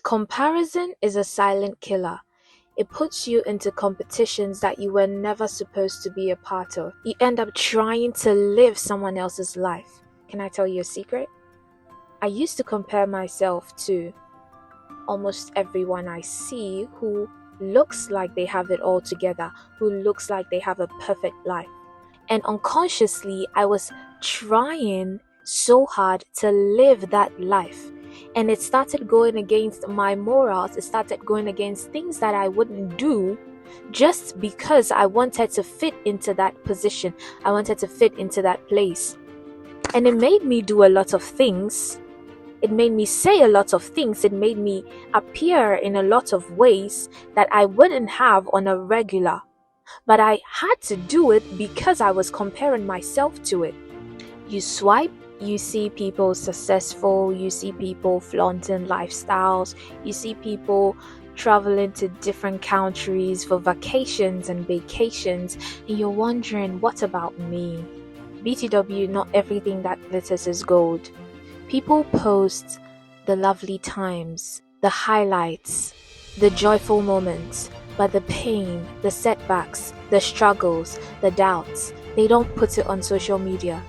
Comparison is a silent killer. It puts you into competitions that you were never supposed to be a part of. You end up trying to live someone else's life. Can I tell you a secret? I used to compare myself to almost everyone I see who looks like they have it all together, who looks like they have a perfect life. And unconsciously, I was trying so hard to live that life. And it started going against my morals. It started going against things that I wouldn't do just because I wanted to fit into that position. I wanted to fit into that place. And it made me do a lot of things. It made me say a lot of things. It made me appear in a lot of ways that I wouldn't have on a regular. But I had to do it because I was comparing myself to it. You swipe, you see people successful, you see people flaunting lifestyles, you see people traveling to different countries for vacations and vacations, and you're wondering, what about me? BTW, not everything that glitters is gold. People post the lovely times, the highlights, the joyful moments, but the pain, the setbacks, the struggles, the doubts, they don't put it on social media.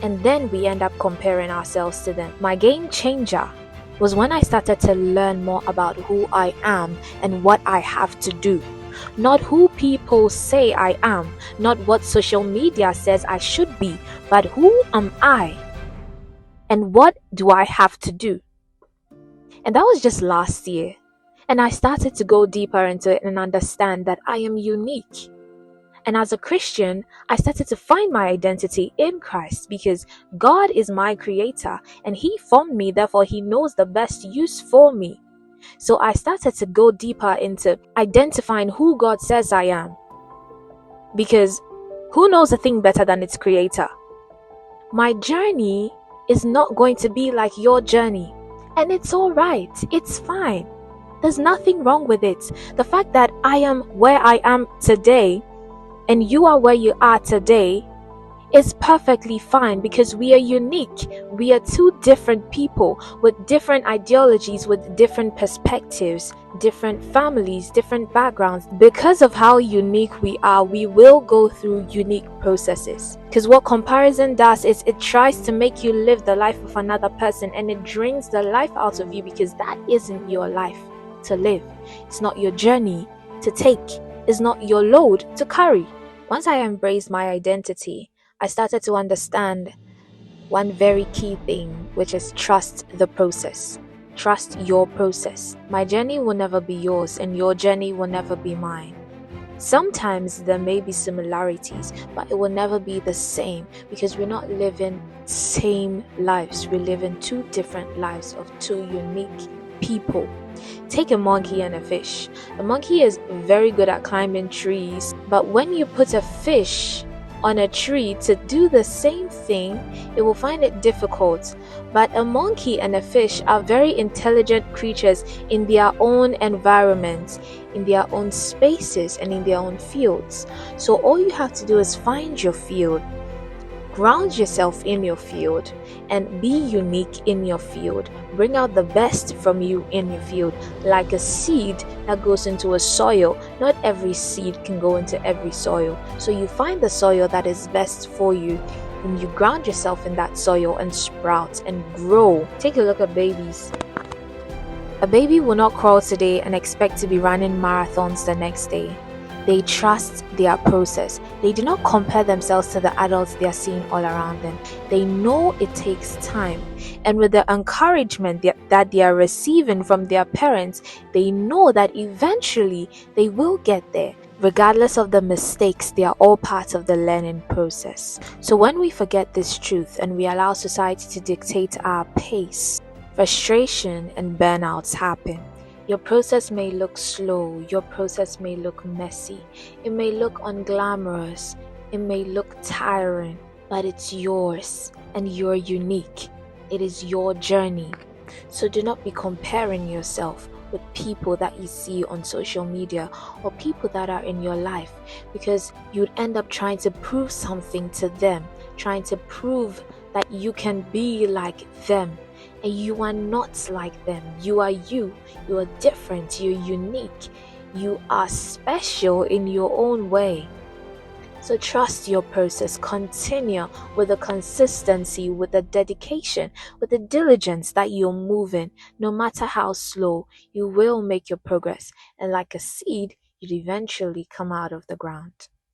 And then we end up comparing ourselves to them. My game changer was when I started to learn more about who I am and what I have to do. Not who people say I am, not what social media says I should be, but who am I? And what do I have to do? And that was just last year. And I started to go deeper into it and understand that I am unique. And as a Christian, I started to find my identity in Christ because God is my creator and He formed me, therefore He knows the best use for me. So I started to go deeper into identifying who God says I am. Because who knows a thing better than its creator? My journey is not going to be like your journey. And it's alright. It's fine. There's nothing wrong with it. The fact that I am where I am today and you are where you are today is perfectly fine because we are unique. We are two different people with different ideologies, with different perspectives, different families, different backgrounds. Because of how unique we are, we will go through unique processes. Because what comparison does is it tries to make you live the life of another person and it drains the life out of you because that isn't your life to live. It's not your journey to take. It's not your load to carry. Once I embraced my identity, I started to understand one very key thing, which is trust the process. Trust your process. My journey will never be yours and your journey will never be mine. Sometimes there may be similarities, but it will never be the same because we're not living same lives. We live in two different lives of two unique people. Take a monkey and a fish. A monkey is very good at climbing trees, but when you put a fish on a tree to do the same thing, it will find it difficult. But a monkey and a fish are very intelligent creatures in their own environment, in their own spaces, and in their own fields. So all you have to do is find your field, ground yourself in your field, and be unique in your field. Bring out the best from you in your field. Like a seed that goes into a soil, not every seed can go into every soil. So you find the soil that is best for you and you ground yourself in that soil and sprout and grow. Take a look at babies. A baby will not crawl today and expect to be running marathons the next day. They trust their process. They do not compare themselves to the adults they are seeing all around them. They know it takes time. And with the encouragement that they are receiving from their parents, they know that eventually they will get there. Regardless of the mistakes, they are all part of the learning process. So when we forget this truth and we allow society to dictate our pace, frustration and burnouts happen. Your process may look slow, your process may look messy, it may look unglamorous, it may look tiring, but it's yours and you're unique. It is your journey. So do not be comparing yourself with people that you see on social media or people that are in your life, because you'd end up trying to prove something to them, trying to prove that you can be like them. And you are not like them. You are you. You are different. You're unique. You are special in your own way. So trust your process. Continue with the consistency, with the dedication, with the diligence that you're moving. No matter how slow, you will make your progress. And like a seed, you'd eventually come out of the ground.